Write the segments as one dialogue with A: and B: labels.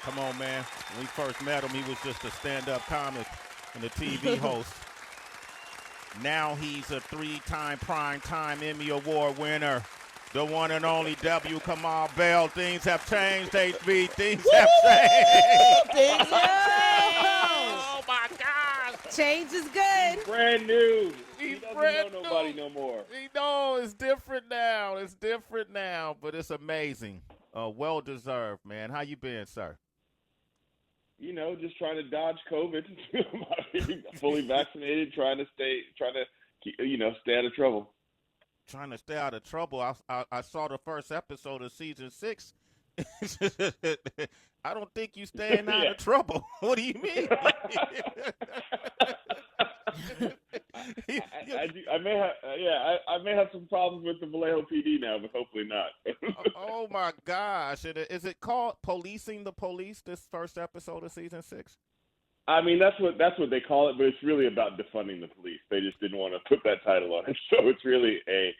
A: Come on, man. When we first met him, he was just a stand-up comic and a TV host. Now he's a three-time primetime Emmy Award winner. The one and only W. Kamau Bell. Things have changed, HB. Things have changed.
B: Things have changed.
A: Oh, my God.
B: Change is good.
C: Brand new. He
A: He's
C: doesn't
A: brand
C: know nobody
A: new.
C: no more.
A: He knows it's different now. It's different now, but it's amazing. Well-deserved, man. How you been, sir?
C: You know, just trying to dodge COVID. Fully vaccinated, trying to stay out of trouble.
A: Trying to stay out of trouble. I saw the first episode of season 6. I don't think you staying out of trouble. What do you mean?
C: I may have some problems with the Vallejo PD now, but hopefully not.
A: Oh my gosh! Is it called Policing the Police? This first episode of season 6.
C: I mean, that's what they call it, but it's really about defunding the police. They just didn't want to put that title on it, so it's really a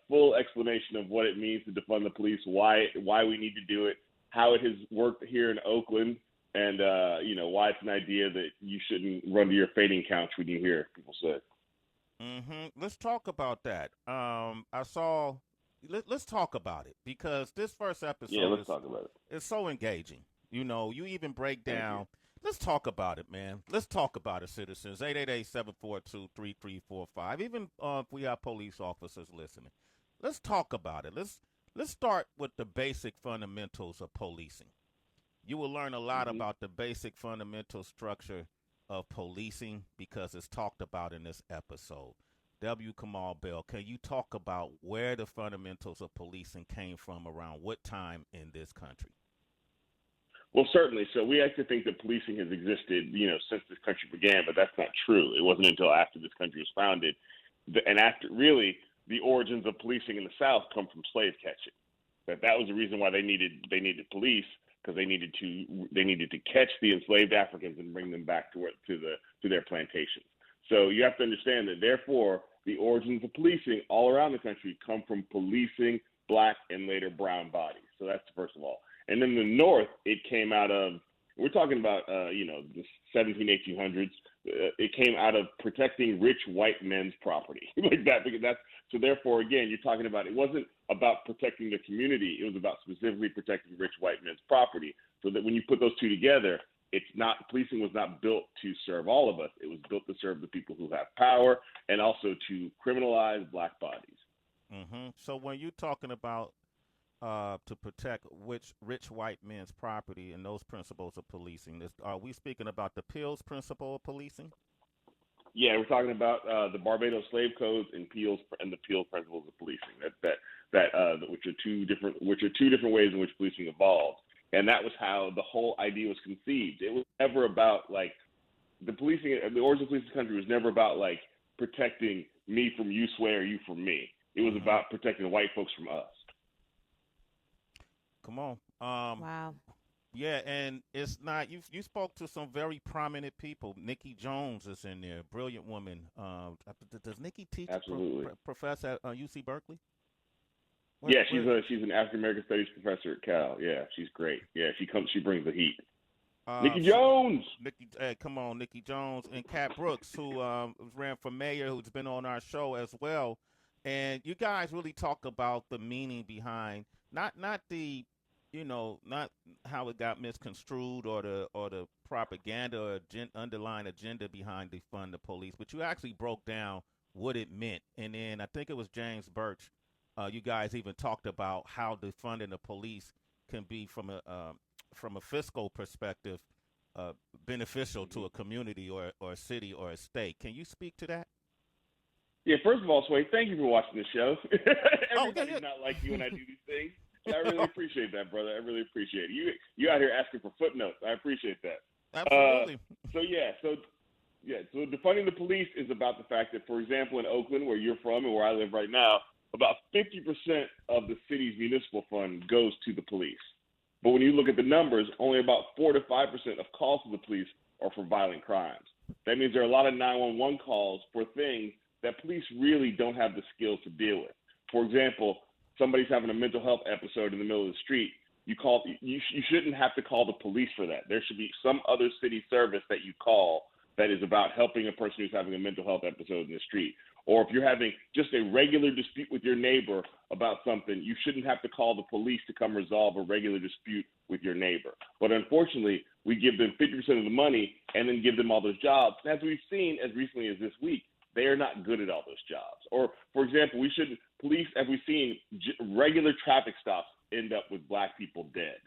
C: full explanation of what it means to defund the police, why we need to do it, how it has worked here in Oakland, and why it's an idea that you shouldn't run to your fading couch when you hear people say.
A: Let's talk about that. Let's talk about it because this first episode
C: talk about it.
A: It's so engaging. You even break down. Let's talk about it, man. Let's talk about it, citizens. 888-742-3345. Even if we have police officers listening, let's talk about it. Let's start with the basic fundamentals of policing. You will learn a lot about the basic fundamental structure of policing because it's talked about in this episode. W. Kamau Bell, can you talk about where the fundamentals of policing came from around what time in this country?
C: Well, certainly. So we actually think that policing has existed, since this country began, but that's not true. It wasn't until after this country was founded, and after really the origins of policing in the South come from slave catching. That was the reason why they needed police, because they needed to catch the enslaved Africans and bring them back to their plantations. So you have to understand that, therefore, the origins of policing all around the country come from policing black and later brown bodies. So that's first of all. And in the North, it came out of, we're talking about, the 1800s. It came out of protecting rich white men's property like that. Because so therefore, again, you're talking about, it wasn't about protecting the community. It was about specifically protecting rich white men's property. So that when you put those two together, policing was not built to serve all of us. It was built to serve the people who have power and also to criminalize black bodies.
A: So when you're talking about to protect rich white men's property and those principles of policing, are we speaking about the Peel's principle of policing?
C: Yeah, we're talking about the Barbados slave codes and the Peel's principles of policing. Which are two different ways in which policing evolved, and that was how the whole idea was conceived. It was never about like the origin of policing in the country was never about like protecting me from you, Sway, or you from me. It was about protecting white folks from us.
A: Come on.
B: Wow.
A: Yeah, and it's not you spoke to some very prominent people. Nikki Jones is in there, brilliant woman. Does Nikki teach professor at UC Berkeley?
C: She's an African American Studies professor at Cal. Yeah, she's great. Yeah, she brings the heat. Nikki Jones.
A: Come on, Nikki Jones and Cat Brooks, who ran for mayor, who's been on our show as well. And you guys really talk about the meaning behind not how it got misconstrued or the propaganda or underlying agenda behind defund the police, but you actually broke down what it meant. And then I think it was James Birch. You guys even talked about how defunding the police can be from a fiscal perspective beneficial to a community or a city or a state. Can you speak to that?
C: Yeah, first of all, Sway, thank you for watching the show. Everybody's not like you when I do these things. I really appreciate that, brother. I really appreciate it. You out here asking for footnotes. I appreciate that.
A: Absolutely.
C: So defunding the police is about the fact that, for example, in Oakland, where you're from and where I live right now, about 50% of the city's municipal fund goes to the police. But when you look at the numbers, only about 4 to 5% of calls to the police are for violent crimes. That means there are a lot of 911 calls for things that police really don't have the skills to deal with. For example, somebody's having a mental health episode in the middle of the street. You shouldn't have to call the police for that. There should be some other city service that you call that is about helping a person who's having a mental health episode in the street. Or if you're having just a regular dispute with your neighbor about something, you shouldn't have to call the police to come resolve a regular dispute with your neighbor. But unfortunately, we give them 50% of the money and then give them all those jobs. And as we've seen as recently as this week, they are not good at all those jobs. Or, for example, police, as we've seen, regular traffic stops end up with black people dead.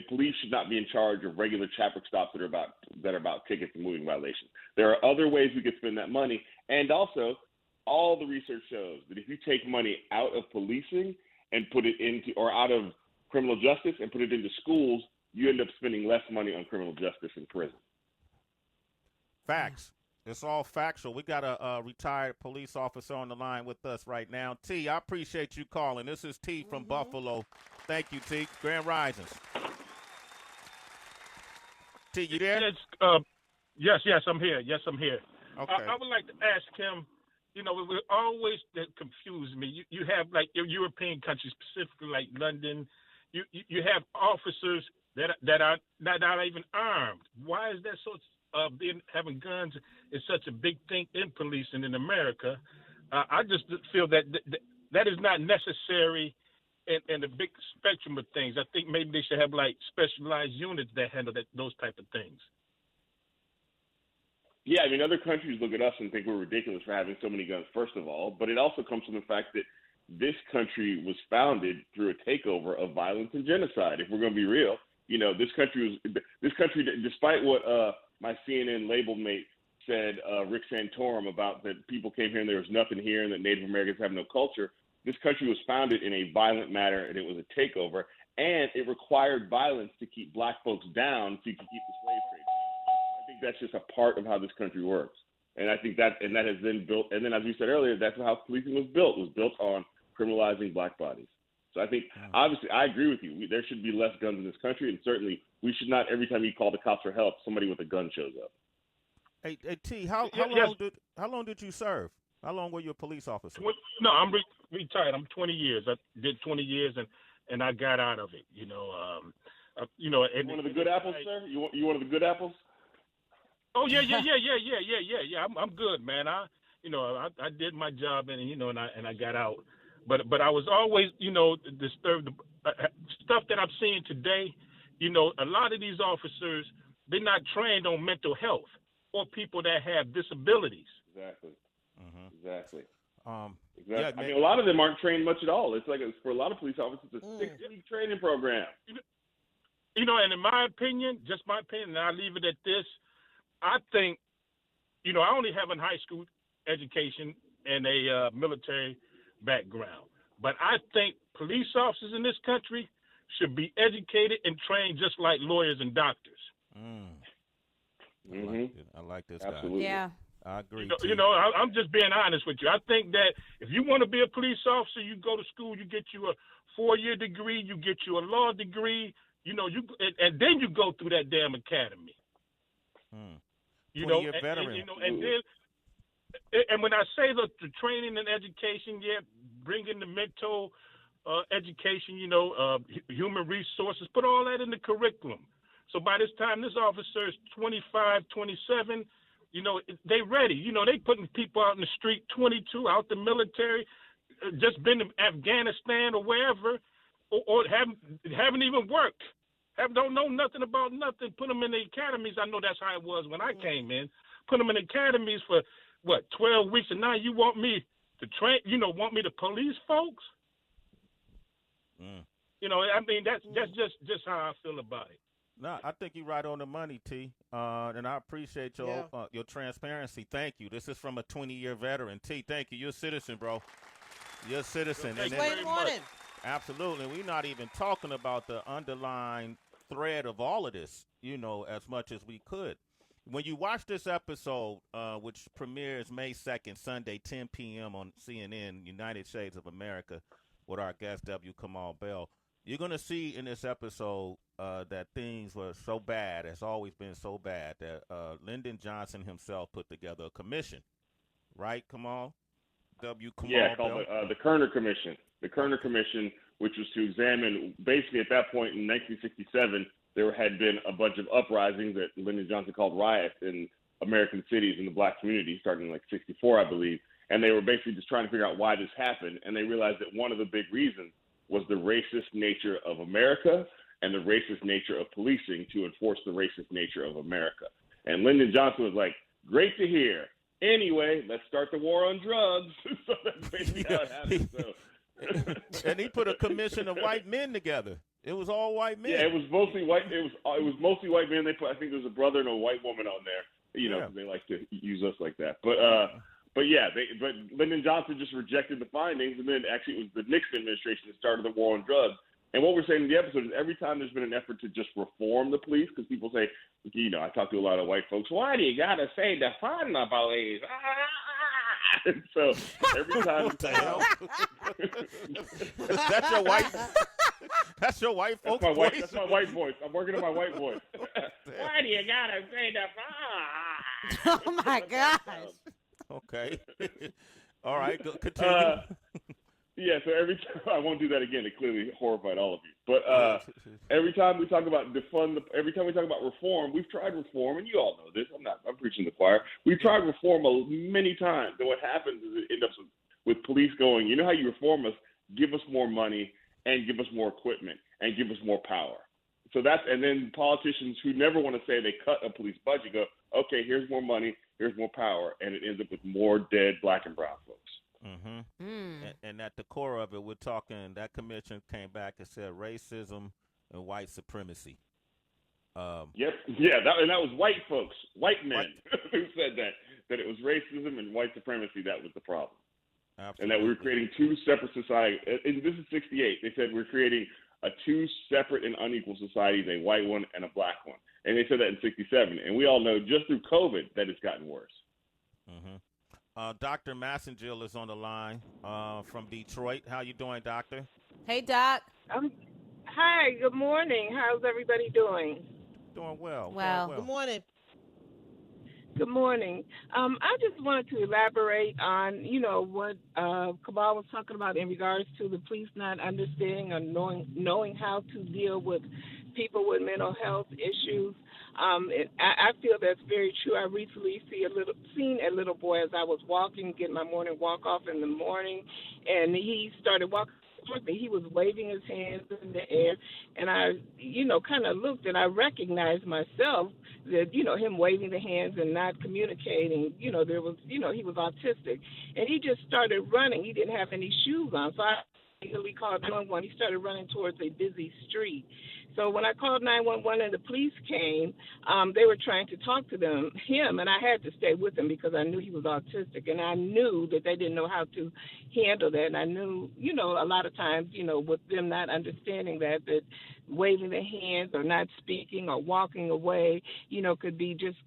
C: Police should not be in charge of regular traffic stops that are about tickets and moving violations. There are other ways we could spend that money. And also, all the research shows that if you take money out of policing and put it into, or out of criminal justice and put it into schools, you end up spending less money on criminal justice in prison.
A: Facts. It's all factual. We got a retired police officer on the line with us right now. T, I appreciate you calling. This is T from Buffalo. Thank you, T. Grand Risings. T, you there?
D: Yes, I'm here. Yes, I'm here.
A: Okay.
D: I would like to ask him, it will always confuse me. You have, like, your European countries, specifically like London, you have officers that are not even armed. Why is that so? Having guns is such a big thing in policing in America. I just feel that is not necessary in the big spectrum of things. I think maybe they should have like specialized units that handle those type of things.
C: Yeah, I mean, other countries look at us and think we're ridiculous for having so many guns, first of all. But it also comes from the fact that this country was founded through a takeover of violence and genocide. If we're going to be real, this country, despite what my CNN label mate said, Rick Santorum, about that people came here and there was nothing here and that Native Americans have no culture. This country was founded in a violent manner, and it was a takeover, and it required violence to keep black folks down so you could keep the slave trade. I think that's just a part of how this country works. And I think that has been built. And then, as we said earlier, that's how policing was built. It was built on criminalizing black bodies. So I think, obviously, I agree with you. There should be less guns in this country, and certainly we should not, every time you call the cops for help, somebody with a gun shows up.
A: Hey T, how long did you serve? How long were you a police officer?
D: No, I'm retired. I'm 20 years. I did 20 years, and I got out of it.
C: One of the good apples, sir? You one of the good apples?
D: Oh yeah. I'm good, man. I did my job, and I got out. But I was always, disturbed. Stuff that I'm seeing today, a lot of these officers, they're not trained on mental health or people that have disabilities.
C: Exactly.
D: Exactly.
C: Yeah, I mean, a lot of them aren't trained much at all. It's like, for a lot of police officers, it's a 6-week training program.
D: And in my opinion, just my opinion, and I'll leave it at this, I think, I only have a high school education and a military background. But I think police officers in this country should be educated and trained just like lawyers and doctors.
A: I like this
C: Absolutely.
A: guy.
B: Yeah.
A: I agree.
D: I'm just being honest with you. I think that if you want to be a police officer, you go to school, you get you a 4-year degree, you get you a law degree, and then you go through that damn academy.
A: 20-year veteran.
D: And when I say the training and education, bring in the mental education, human resources, put all that in the curriculum. So by this time, this officer is 25, 27, they ready. They putting people out in the street, 22, out the military, just been to Afghanistan or wherever, or haven't even worked. Don't know nothing about nothing. Put them in the academies. I know that's how it was when I came in. Put them in academies for, 12 weeks, and now you want me to train, want me to police folks? I mean, that's just how I feel about it.
A: No, I think you're right on the money, T. And I appreciate your transparency. Thank you. This is from a 20-year veteran. T, thank you. You're a citizen, bro. You're a citizen.
D: Thank
A: you
D: very much.
A: Absolutely. We're not even talking about the underlying thread of all of this, as much as we could. When you watch this episode, which premieres May 2nd, Sunday, 10 p.m. on CNN, United Shades of America, with our guest, Kamau Bell, you're going to see in this episode that things were so bad, has always been so bad, that Lyndon Johnson himself put together a commission. Right, Kamau? Kamau
C: called
A: Bell?
C: the Kerner Commission. The Kerner Commission which was to examine, basically at that point in 1967, there had been a bunch of uprisings that Lyndon Johnson called riots in American cities in the black community, starting in like 64, I believe. And they were basically just trying to figure out why this happened. And they realized that one of the big reasons was the racist nature of America and the racist nature of policing to enforce the racist nature of America. And Lyndon Johnson was like, great to hear. Anyway, let's start the war on drugs. So that's basically how it happened. So.
A: And he put a commission of white men together. It was all white men.
C: Yeah, it was mostly white. It was mostly white men. They put, I think there was a brother and a white woman on there. You know, they like to use us like that. But Lyndon Johnson just rejected the findings, and then actually it was the Nixon administration that started the war on drugs. And what we're saying in the episode is every time there's been an effort to just reform the police, because people say, you know, I talk to a lot of white folks, why do you got to say defund the police? And so every time
A: That's your white. That's your white folks voice.
C: That's my white voice. I'm working on my white voice. Why do you gotta say defund?
B: Oh my gosh.
A: Okay. All right. Continue.
C: Yeah, so every time, I won't do that again. It clearly horrified all of you. But every time we talk about every time we talk about reform, we've tried reform, and you all know this. I'm preaching to the choir. We've tried reform many times, and what happens is it ends up with police going, you know how you reform us? Give us more money and give us more equipment and give us more power. So and then politicians who never want to say they cut a police budget go, okay, here's more money, here's more power, and it ends up with more dead black and brown folks.
A: Mm-hmm. And at the core of it, we're talking, that commission came back and said racism and white supremacy.
C: Yep. Yeah, that was white folks, white men who said that it was racism and white supremacy that was the problem. Absolutely. And that we were creating two separate societies. And this is 68. They said we're creating two separate and unequal societies, a white one and a black one. And they said that in 67. And we all know just through COVID that it's gotten worse.
A: Mm-hmm. Dr. Massengill is on the line from Detroit. How you doing, Doctor?
B: Hey, Doc.
E: Hi, good morning. How's everybody doing?
A: Doing well.
B: Well.
F: Good morning.
E: Good morning. I just wanted to elaborate on, what Kamau was talking about in regards to the police not understanding or knowing how to deal with people with mental health issues. I feel that's very true. I recently seen a little boy as I was walking, getting my morning walk off in the morning, and he started walking towards me. He was waving his hands in the air, and I, kind of looked, and I recognized myself that, him waving the hands and not communicating, there was, he was autistic, and he just started running. He didn't have any shoes on, so I immediately called 911. He started running towards a busy street. So when I called 911 and the police came, they were trying to talk to him, and I had to stay with him because I knew he was autistic, and I knew that they didn't know how to handle that. And I knew, a lot of times, with them not understanding that waving their hands or not speaking or walking away, could be just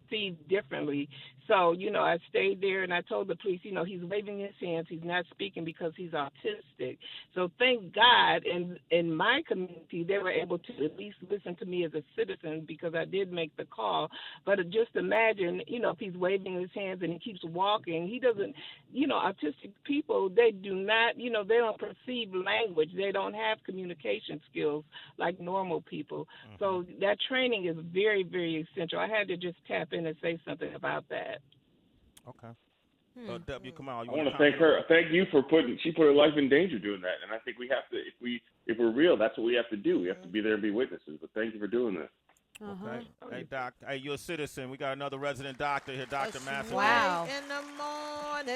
E: perceived differently. So, I stayed there and I told the police, he's waving his hands. He's not speaking because he's autistic. So thank God in my community, they were able to at least listen to me as a citizen because I did make the call. But just imagine, if he's waving his hands and he keeps walking, he doesn't, autistic people, they do not, they don't perceive language. They don't have communication skills like normal people. Mm-hmm. So that training is very, very essential. I had to just tap in and say something about that.
A: Okay. W. Kamau,
C: I want to thank her. Thank you for she put her life in danger doing that. And I think we have to, if we're real, that's what we have to do. We have to be there and be witnesses. But thank you for doing that.
A: Okay. Hey, Doc. Hey, you're a citizen. We got another resident doctor here, Dr. Massey.
B: Wow.
F: In the morning.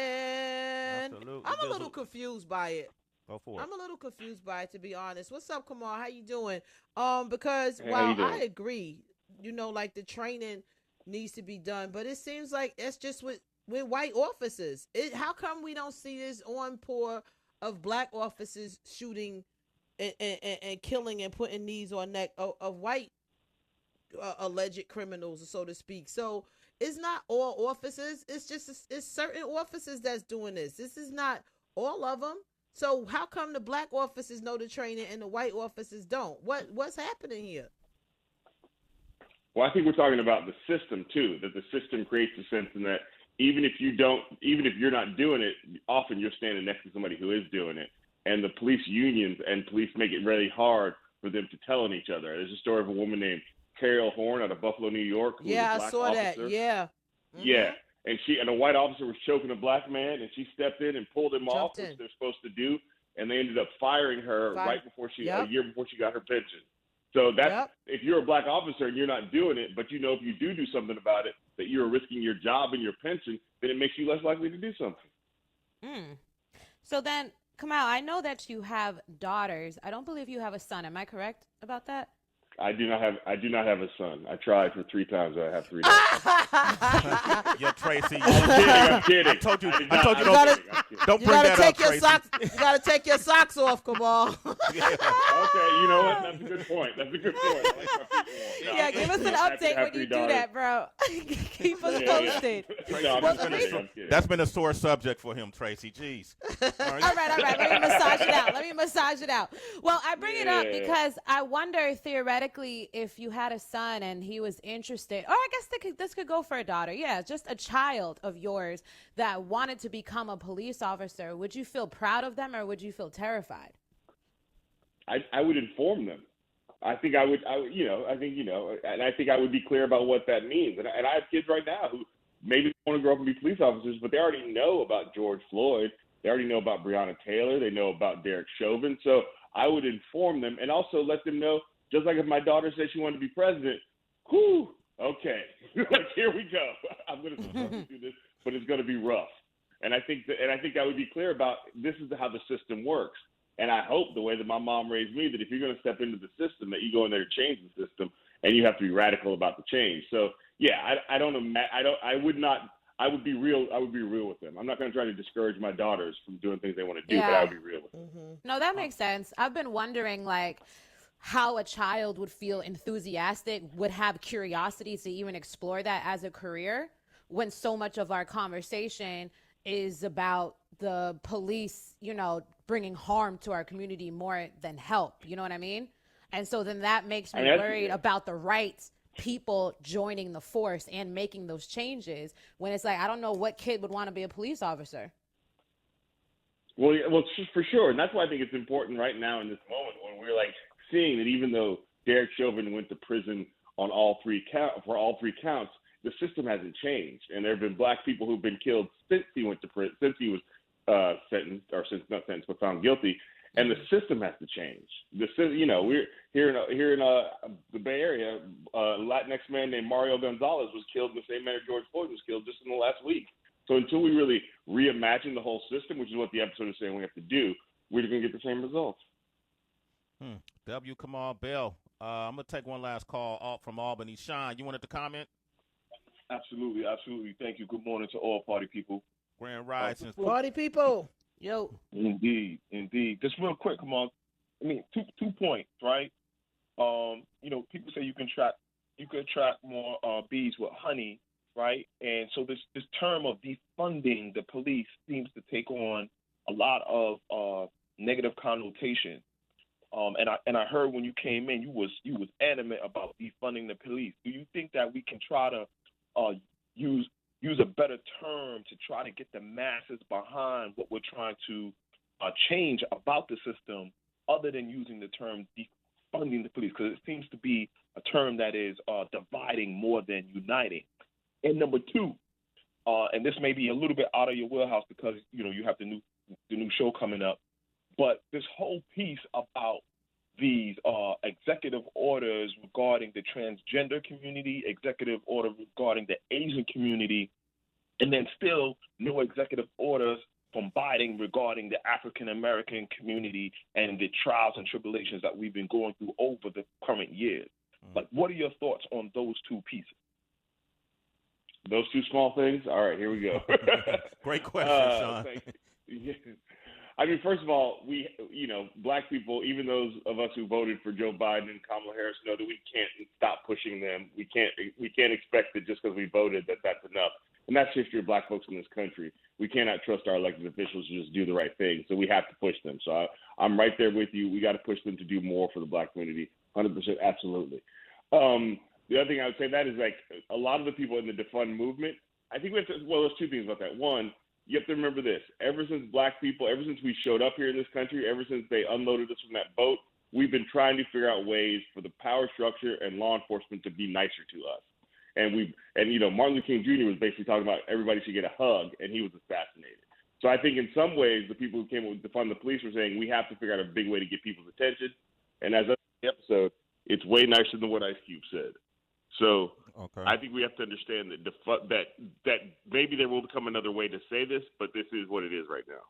A: Absolutely.
F: I'm a little confused by it.
A: Go for it.
F: I'm a little confused by it, to be honest. What's up, Kamau? How you doing? Because
C: while
F: I agree, like the training needs to be done, but it seems like it's just with white officers. How come we don't see this on pour of black officers shooting and killing and putting knees on neck of white alleged criminals, so to speak? So it's not all officers. It's just it's certain officers that's doing this. This is not all of them. So how come the black officers know the training and the white officers don't? What's happening here?
C: Well, I think we're talking about the system too. That the system creates a sense in that even if you're not doing it, often you're standing next to somebody who is doing it. and the police unions and police make it really hard for them to tell on each other. There's a story of a woman named Carol Horn out of Buffalo, New York. Who was a
F: I
C: black
F: saw
C: officer.
F: that. Yeah. Mm-hmm.
C: Yeah. And a white officer was choking a black man, and she stepped in and pulled him off, which they're supposed to do, and they ended up firing her right before a year before she got her pension. So that's if you're a black officer and you're not doing it, but you know if you do something about it, that you're risking your job and your pension, then it makes you less likely to do something.
B: So then, Kamau, I know that you have daughters. I don't believe you have a son. Am I correct about that?
C: I do not have a son. I tried for 3 times. I have 3 daughters.
A: Yeah, Tracy.
C: I'm kidding.
A: I told you. Don't
F: You
A: bring that up,
F: Tracy. You gotta take your socks off, Kamau.
C: Yeah. Okay, you know what? That's a good point. I like
B: yeah, give us an update when you do that, bro. Keep us posted.
A: That's been a sore subject for him, Tracy. Jeez.
B: All right. Let me massage it out. Well, I bring it up because I wonder theoretically if you had a son and he was interested, or I guess this could go for a daughter. Yeah, just a child of yours that wanted to become a police officer. Would you feel proud of them or would you feel terrified?
C: I would inform them. I think I would, and I think I would be clear about what that means. And I have kids right now who maybe want to grow up and be police officers, but they already know about George Floyd. They already know about Breonna Taylor. They know about Derek Chauvin. So I would inform them and also let them know, just like if my daughter said she wanted to be president, okay, like here we go. I'm going to support you through this, but it's going to be rough. And I think I would be clear about this is how the system works. And I hope the way that my mom raised me, that if you're going to step into the system, that you go in there to change the system, and you have to be radical about the change. So yeah, I would be real with them. I'm not going to try to discourage my daughters from doing things they want to do, but I would be real with them.
B: No, that makes sense. I've been wondering, how a child would feel enthusiastic, would have curiosity to even explore that as a career, when so much of our conversation is about the police, bringing harm to our community more than help. You know what I mean? And so then that makes me worried about the right people joining the force and making those changes, when it's I don't know what kid would want to be a police officer.
C: Well, for sure. And that's why I think it's important right now in this moment when we're seeing that even though Derek Chauvin went to prison on all 3 counts, the system hasn't changed. And there have been black people who've been killed since he went to prison, since he was not sentenced, but found guilty. And the system has to change. We're here in the Bay Area. A Latinx man named Mario Gonzalez was killed in the same manner George Floyd was killed just in the last week. So until we really reimagine the whole system, which is what the episode is saying we have to do, we're going to get the same results.
A: W. Kamau Bell. I'm going to take one last call from Albany. Sean, you wanted to comment?
G: Absolutely. Thank you. Good morning to all party people.
A: Grand Rising.
F: Party people. Yo.
G: Indeed. Just real quick, come on. I mean, 2 points, right? People say you can attract more bees with honey, right? And so this term of defunding the police seems to take on a lot of negative connotation. And I heard when you came in, you was adamant about defunding the police. Do you think that we can try to use a better term to try to get the masses behind what we're trying to change about the system, other than using the term defunding the police? Because it seems to be a term that is dividing more than uniting. And number 2, and this may be a little bit out of your wheelhouse because you have the new show coming up. But this whole piece about these executive orders regarding the transgender community, executive order regarding the Asian community, and then still no executive orders from Biden regarding the African-American community and the trials and tribulations that we've been going through over the current years. What are your thoughts on those 2 pieces?
C: Those 2 small things? All right, here we go.
A: Great question, Sean.
C: I mean, first of all, we, black people, even those of us who voted for Joe Biden and Kamala Harris, know that we can't stop pushing them. We can't expect that just because we voted that's enough. And that's the history of black folks in this country. We cannot trust our elected officials to just do the right thing. So we have to push them. So I'm right there with you. We got to push them to do more for the black community. 100%, absolutely. The other thing I would say that is a lot of the people in the defund movement, I think there's 2 things about that. One, you have to remember this. Ever since black people, ever since we showed up here in this country, ever since they unloaded us from that boat, we've been trying to figure out ways for the power structure and law enforcement to be nicer to us. And Martin Luther King Jr. was basically talking about everybody should get a hug, and he was assassinated. So I think in some ways, the people who came up with defund the police were saying we have to figure out a big way to get people's attention. And as of the episode, it's way nicer than what Ice Cube said. So I think we have to understand that maybe there will come another way to say this, but this is what it is right now.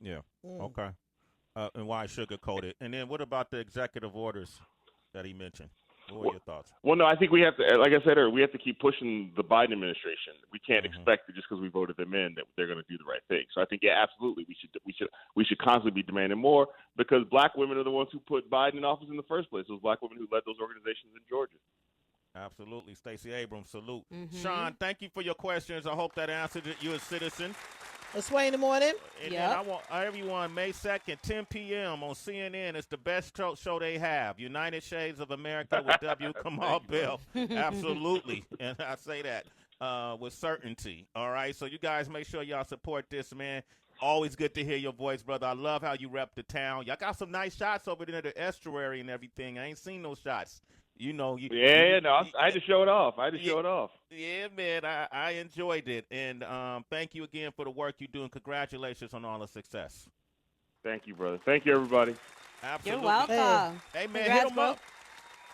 A: Yeah. Okay. And why sugarcoat it? And then what about the executive orders that he mentioned? What were your thoughts?
C: Well, no, I think we have to, like I said earlier, we have to keep pushing the Biden administration. We can't expect that just because we voted them in that they're going to do the right thing. So I think, yeah, absolutely, we should constantly be demanding more because black women are the ones who put Biden in office in the first place. Those black women who led those organizations in Georgia.
A: Absolutely. Stacey Abrams, salute. Sean, thank you for your questions. I hope that answered it. You're a citizen.
F: It's Sway in the morning.
A: And then I want everyone, May 2nd, 10 p.m. on CNN. It's the best show they have. United Shades of America with W. Kamau Bell. Absolutely. And I say that with certainty. All right? So you guys make sure y'all support this, man. Always good to hear your voice, brother. I love how you rep the town. Y'all got some nice shots over there in the estuary and everything. I ain't seen those shots. I
C: had to show it off.
A: Yeah, man, I enjoyed it. And thank you again for the work you do, and congratulations on all the success.
C: Thank you, brother. Thank you, everybody.
B: You're
A: Absolutely.
B: welcome.
A: Hey, man,
B: Congrats,
A: hit him up.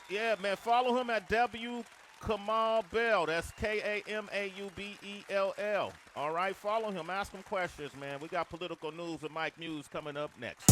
A: Yeah, man, follow him at W. Kamau Bell. That's Kamaubell. All right, follow him. Ask him questions, man. We got political news with Mike Muse coming up next.